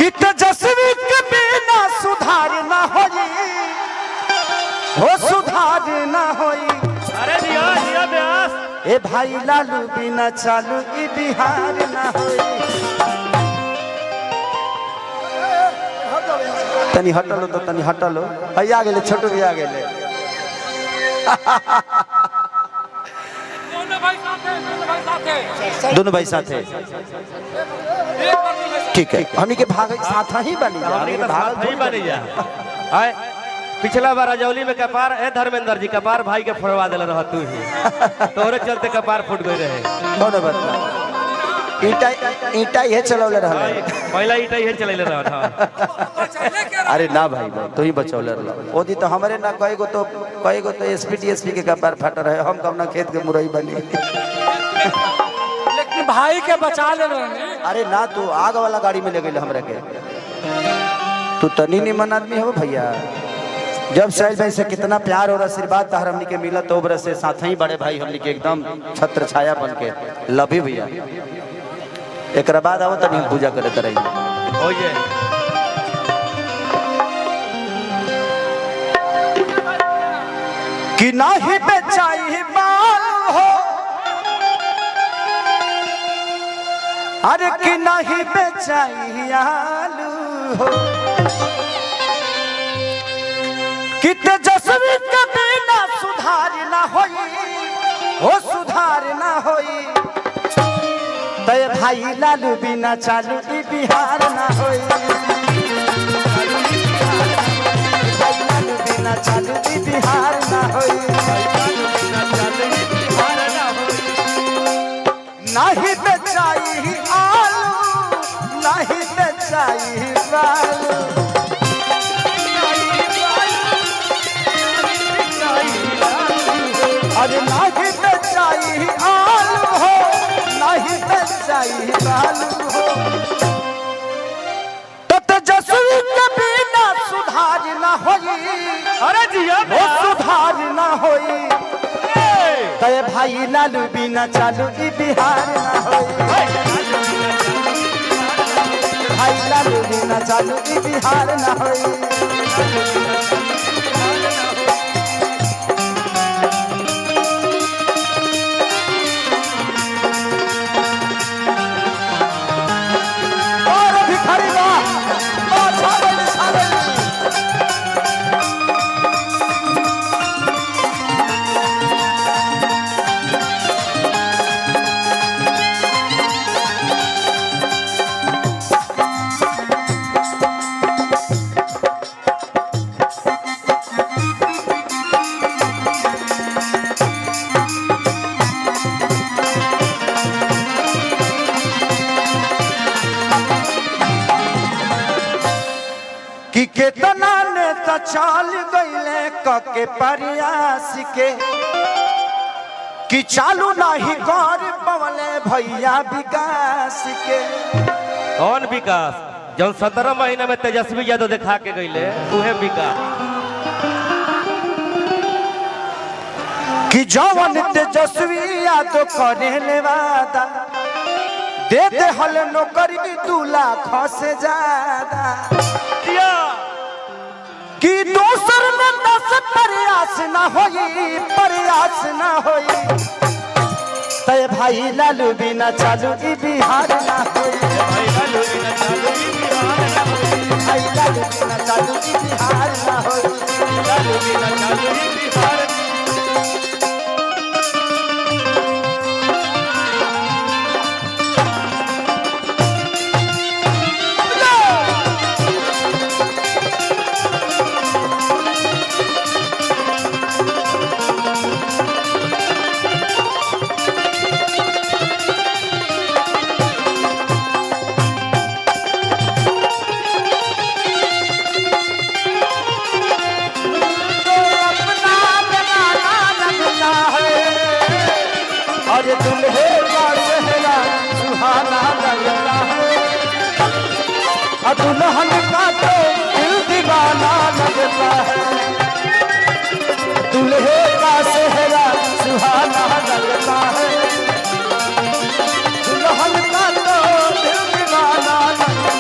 कि तेजस्वी के बिना सुधार ना होई, हो सुधार ना होई। अरे दिया दिया ब्यास ए भाई लालू बिना चालू ई बिहार ना होई। तनी हटलो तो तनी हटलो आ गेले छोटू भी आ गेले। दोनों भाई साथ है ठीक है। हमनी के भाग साथ ही बनी जा, हमनी के भाग नहीं बनी जा। आए पिछला बार रजौली में कपार ए धर्मेंद्र जी कपार भाई के फोड़वा देले रह तू ही तोरे चलते कपार फूट गई रहे। कौन बात ईटा ईटा ये चलौले रहले पहला ईटा ये चलैले रह था। अरे ना भाई भाई तू ही बचौले रह ओदी तो हमरे ना कई गो तो एसपी डीएसपी के कपार फट रहे। हम कब ना खेत के मुरई बनी लेकिन भाई के बचा ले रहे। अरे ना तू आग वाला गाड़ी में ले गए हमरा के। तू तनी निमन आदमी हो भैया। जब साहिल भाई से कितना प्यार और आशीर्वाद तार हमनी के मिला तो बरस से साथ ही बड़े भाई हमनी के एकदम छत्र छाया बन के लभी भैया। एक बाद आओ तनी हम पूजा करते रही हो जे कि नाही बेचाई बाल हो, अरे कि नहीं बेचाई आलू हो, कि तेजस्वी के बिना सुधार ना होई, हो सुधार ना होई। तय भाई लालू बिना चालू ई बिहार ना होई। भाई लालू बिना चालू ई बिहार ना होई। नहीं बेचाई आलू नहीं बेचाई बालू, अरे नहीं बेचाई आलू हो नहीं बेचाई बालू हो। तो तेजस्वी के बिना सुधार ना होई, अरे जिया वो सुधार ना होई। तय भाई लालू बिना चालू ई बिहार ना होई। भाई लालू बिना चालू ई बिहार ना होई। कि केतना नेता चाल गईले कके प्रयास के, कि चालू नहीं कर पवले भैया विकास के। कौन विकास जब 17 महीने में तेजस्वी यादव दिखा के गईले उहे विकास। कि जवन तेजस्वी यादव करे ले वादा दे दे हल नौकरी 2 लाख से ज्यादा। कि दोसर में 10 प्रयास ना होई, प्रयास ना होई। तय भाई लालू बिना चालू ई बिहार ना होई। भाई लालू बिना चालू ई बिहार ना होई। भाई लालू बिना चालू ई बिहार ना होई। लालू बिना चालू ई बिहार अरे दुल्हे का चेहरा सुहाना लगता है, दुल्हन का तो दिल दीवाना लगता है। दुल्हे का चेहरा सुहाना लगता है, दुल्हन का तो दिल दीवाना लगता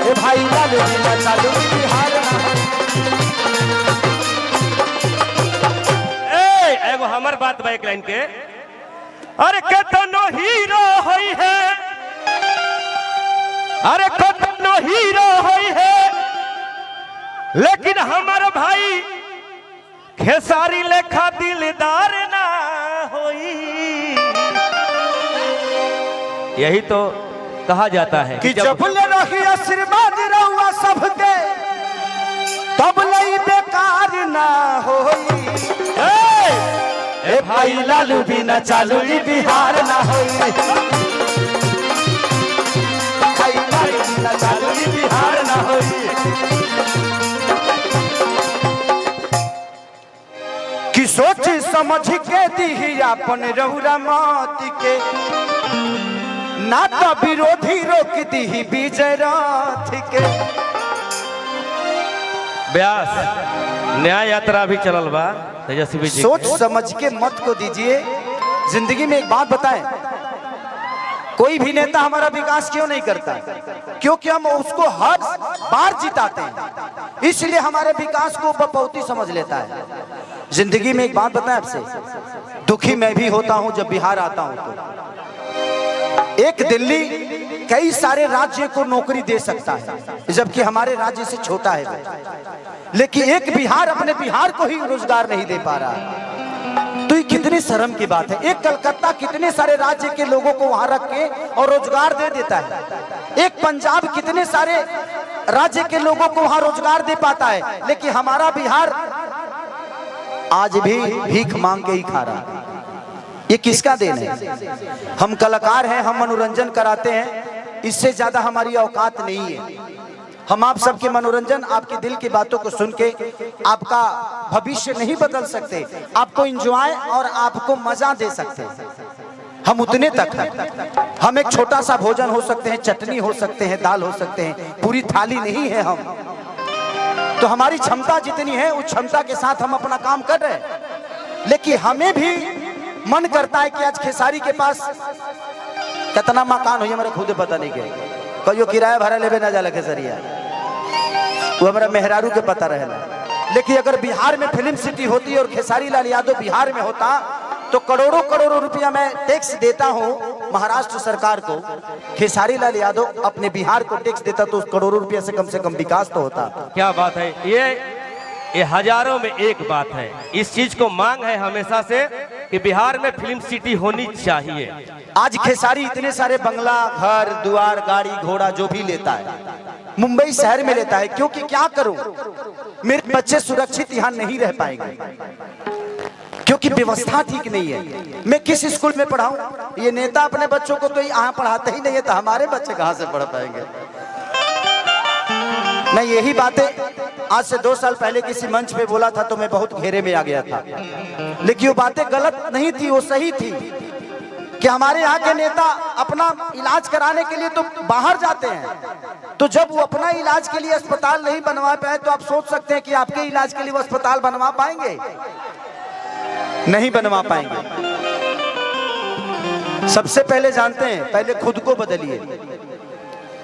है। भाई भाई लालू बिना चालू ई बिहार ना होई। एगो हमर बात बा एक लाइन के। अरे कतनो हीरो होई है, अरे कतनो हीरो होई है, लेकिन हमार भाई खेसारी लेखा दिलदार ना होई। यही तो कहा जाता है कि जब ले रही आशीर्वाद रहुआ सबके तब लई बेकार ना होई। ए भाई लालू बिना चालू ई बिहार ना होई। भाई लालू बिना चालू ई बिहार ना होई। कि सोच समझ के दी अपन रहुरा मत के, ना तो विरोधी रोक दी विजय रथ के। व्यास न्याय यात्रा भी चलल बा तेजस्वी जी। सोच समझ के मत को दीजिए। जिंदगी में एक बात बताएं, कोई भी नेता हमारा विकास क्यों नहीं करता? क्योंकि हम उसको हर बार जिताते हैं, इसलिए हमारे विकास को बपौती समझ लेता है। जिंदगी में एक बात बताएं आपसे, दुखी मैं भी होता हूं जब बिहार आता हूं तो। एक दिल्ली कई सारे राज्य को नौकरी दे सकता है, जबकि हमारे राज्य से छोटा है वो। लेकिन एक बिहार अपने बिहार को ही रोजगार नहीं दे पा रहा है। तो ये कितनी शर्म की बात है। एक कलकत्ता कितने सारे राज्य के लोगों को वहां रख के और रोजगार दे देता है। एक पंजाब कितने सारे राज्य के लोगों को वहां रोजगार दे पाता है, लेकिन हमारा बिहार आज भी भीख मांग के ही खा रहा है। ये किसका देन है? हम कलाकार हैं, हम मनोरंजन कराते हैं, इससे ज्यादा हमारी औकात नहीं है। हम आप सबके मनोरंजन, आपके दिल की बातों को सुन के आपका भविष्य नहीं बदल सकते, आपको एंजॉय और आपको मजा दे सकते हैं। हम उतने तक हैं। हम एक छोटा सा भोजन हो सकते हैं, चटनी हो सकते हैं, दाल हो सकते हैं, पूरी थाली नहीं है हम। तो हमारी क्षमता जितनी है उस क्षमता के साथ हम अपना काम कर रहे हैं। लेकिन हमें भी मन करता है कि आज खेसारी के पास कितना मकान हो, मेरा खुद पता नहीं के कहियो किराया भाड़ा लेवे ना जाला खेसरिया, वो हमारा मेहरारू के पता रहेला। लेकिन अगर बिहार में फिल्म सिटी होती और खेसारी लाल यादव बिहार में होता तो करोड़ों करोड़ों रुपया मैं टैक्स देता हूं महाराष्ट्र सरकार को, खेसारी लाल यादव अपने बिहार को टैक्स देता तो करोड़ों रुपया से कम विकास तो होता। क्या बात है। ये हजारों में एक बात है। इस चीज को मांग है हमेशा से कि बिहार में फिल्म सिटी होनी चाहिए। आज खेसारी इतने सारे बंगला, घर द्वार, गाड़ी घोड़ा जो भी लेता है मुंबई शहर में लेता है, क्योंकि क्या करूं, मेरे बच्चे सुरक्षित यहाँ नहीं रह पाएंगे क्योंकि व्यवस्था ठीक नहीं है। मैं किस स्कूल में पढ़ाऊं? ये नेता अपने बच्चों को तो यहाँ पढ़ाते ही नहीं है, तो हमारे बच्चे कहाँ से पढ़ पाएंगे? मैं यही बातें आज से 2 साल पहले किसी मंच पे बोला था तो मैं बहुत घेरे में आ गया था, लेकिन वो बातें गलत नहीं थी, वो सही थी कि हमारे यहाँ के नेता अपना इलाज कराने के लिए तो बाहर जाते हैं, तो जब वो अपना इलाज के लिए अस्पताल नहीं बनवा पाए तो आप सोच सकते हैं कि आपके इलाज के लिए वो अस्पताल बनवा पाएंगे? नहीं बनवा पाएंगे। सबसे पहले जानते हैं, पहले खुद को बदलिए।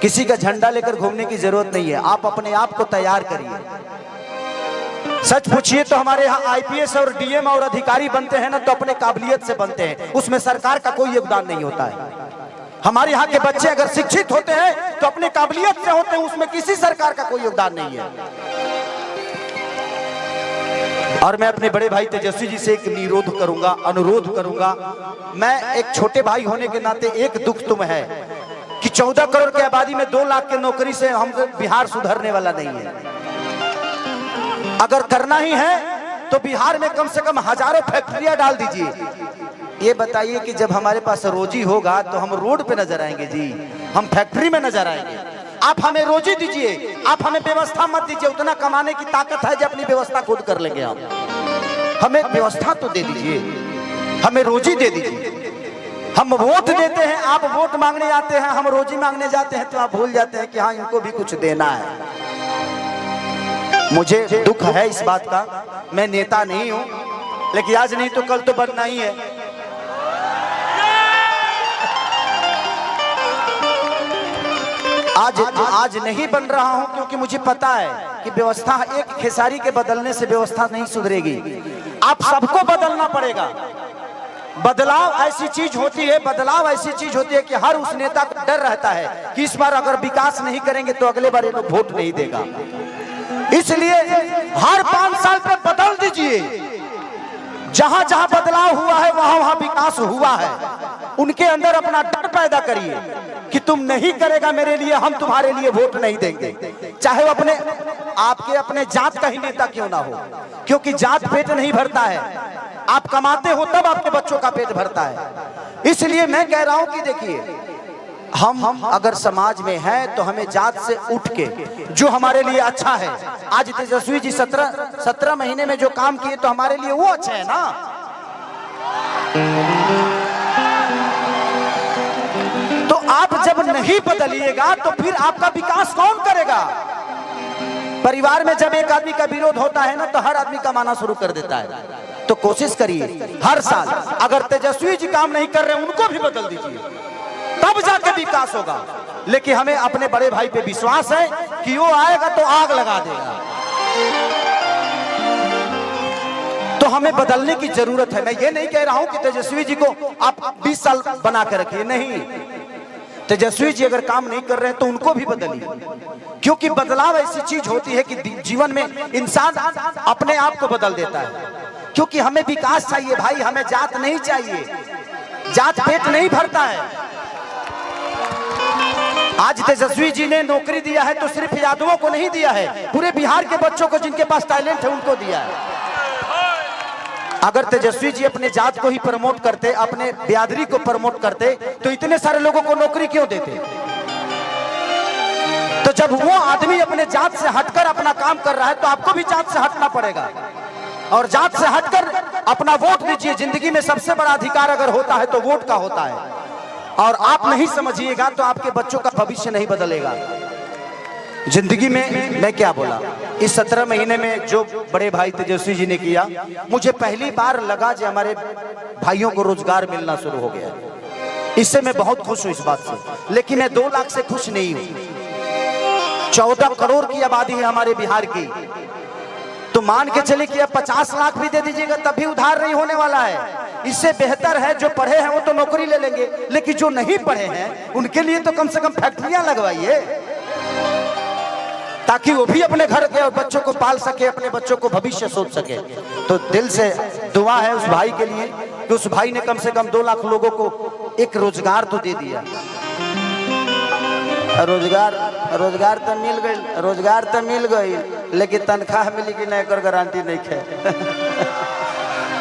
किसी का झंडा लेकर घूमने की जरूरत नहीं है, आप अपने आप को तैयार करिए। सच पूछिए तो हमारे यहाँ आईपीएस और डीएम और अधिकारी बनते हैं ना तो अपने काबिलियत से बनते हैं, उसमें सरकार का कोई योगदान नहीं होता है। हमारे यहाँ के बच्चे अगर शिक्षित होते हैं तो अपने काबिलियत से होते हैं, उसमें किसी सरकार का कोई योगदान नहीं है। और मैं अपने बड़े भाई तेजस्वी जी से एक अनुरोध करूंगा। मैं एक छोटे भाई होने के नाते एक दुख तुम है कि 14 करोड़ की आबादी में 2 लाख की नौकरी से हम बिहार सुधरने वाला नहीं है। अगर करना ही है तो बिहार में कम से कम हजारों फैक्ट्रियां डाल दीजिए। ये बताइए कि जब हमारे पास रोजी होगा तो हम रोड पे नजर आएंगे जी, हम फैक्ट्री में नजर आएंगे। आप हमें रोजी दीजिए, आप हमें व्यवस्था मत दीजिए। उतना कमाने की ताकत है जो अपनी व्यवस्था खुद कर लेंगे हम। हमें व्यवस्था तो दे दीजिए, हमें रोजी दे दीजिए। हम वोट देते हैं, आप वोट मांगने आते हैं, हम रोजी मांगने जाते हैं तो आप भूल जाते हैं कि हाँ इनको भी कुछ देना है। मुझे दुख है इस बात का, मैं नेता नहीं हूं, लेकिन आज नहीं तो कल तो बनना ही है। आज नहीं बन रहा हूं क्योंकि मुझे पता है कि व्यवस्था एक खेसारी के बदलने से व्यवस्था नहीं सुधरेगी। आप सबको बदलना पड़ेगा। बदलाव ऐसी चीज होती है, बदलाव ऐसी चीज होती है कि हर उस नेता को डर रहता है कि इस बार अगर विकास नहीं करेंगे तो अगले बार ये लोग वोट नहीं देगा। इसलिए हर 5 साल पे बदल दीजिए। जहां जहां बदलाव हुआ है वहां वहां विकास हुआ है। उनके अंदर अपना डर पैदा करिए कि तुम नहीं करेगा मेरे लिए, हम तुम्हारे लिए वोट नहीं देंगे, चाहे वो आपके अपने जात का ही नेता क्यों ना हो, क्योंकि जात पेट नहीं भरता है। आप कमाते हो तब आपके बच्चों का पेट भरता है। इसलिए मैं कह रहा हूं कि देखिए, हम अगर समाज में हैं तो हमें जात से उठ के जो हमारे लिए अच्छा है। आज तेजस्वी जी 17 महीने में जो काम किए तो हमारे लिए वो अच्छा है ना। तो आप जब नहीं बदलिएगा तो फिर आपका विकास कौन करेगा? परिवार में जब एक आदमी का विरोध होता है ना तो हर आदमी कमाना शुरू कर देता है। तो कोशिश करिए हर साल, अगर तेजस्वी जी काम नहीं कर रहे उनको भी बदल दीजिए, तब जाके विकास होगा। लेकिन हमें अपने बड़े भाई पे विश्वास है कि वो आएगा तो आग लगा देगा। तो हमें बदलने की जरूरत है। मैं ये नहीं कह रहा हूं कि तेजस्वी जी को आप 20 साल बना कर रखिए, नहीं। तेजस्वी जी अगर काम नहीं कर रहे हैं तो उनको भी बदलिए, क्योंकि बदलाव ऐसी चीज होती है कि जीवन में इंसान अपने आप को बदल देता है। क्योंकि हमें विकास चाहिए भाई, हमें जात नहीं चाहिए। जात पेट नहीं भरता है। आज तेजस्वी जी ने नौकरी दिया है तो सिर्फ यादवों को नहीं दिया है, पूरे बिहार के बच्चों को जिनके पास टैलेंट है उनको दिया है। अगर तेजस्वी जी अपने जात को ही प्रमोट करते, अपने बिरादरी को प्रमोट करते तो इतने सारे लोगों को नौकरी क्यों देते? तो जब वो आदमी अपने जात से हटकर अपना काम कर रहा है तो आपको भी जात से हटना पड़ेगा और जात से हटकर अपना वोट दीजिए। जिंदगी में सबसे बड़ा अधिकार अगर होता है तो वोट का होता है, और आप नहीं समझिएगा तो आपके बच्चों का भविष्य नहीं बदलेगा। जिंदगी में मैं क्या बोला, इस 17 महीने में जो बड़े भाई तेजस्वी जी ने किया, मुझे पहली बार लगा कि हमारे भाइयों को रोजगार मिलना शुरू हो गया। इससे मैं बहुत खुश हूं इस बात से। लेकिन मैं 2 लाख से खुश नहीं हूं। 14 करोड़ की आबादी है हमारे बिहार की। तो मान के चले कि अब 50 लाख भी दे दीजिएगा तब भी उधार नहीं होने वाला है। इससे बेहतर है जो पढ़े हैं वो तो नौकरी ले लेंगे, लेकिन जो नहीं पढ़े हैं उनके लिए तो कम से कम फैक्ट्रियां लगवाइए, ताकि वो भी अपने घर के बच्चों को पाल सके, अपने बच्चों को भविष्य सोच सके। तो दिल से दुआ है उस भाई के लिए कि उस भाई ने कम से कम 2 लाख लोगों को एक रोजगार तो दे दिया। रोजगार तो मिल गई, लेकिन तनख्वाह मिली कि नहीं कर गारंटी नहीं है।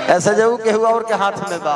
ऐसा जरूर के हुआ और के हाथ में बा।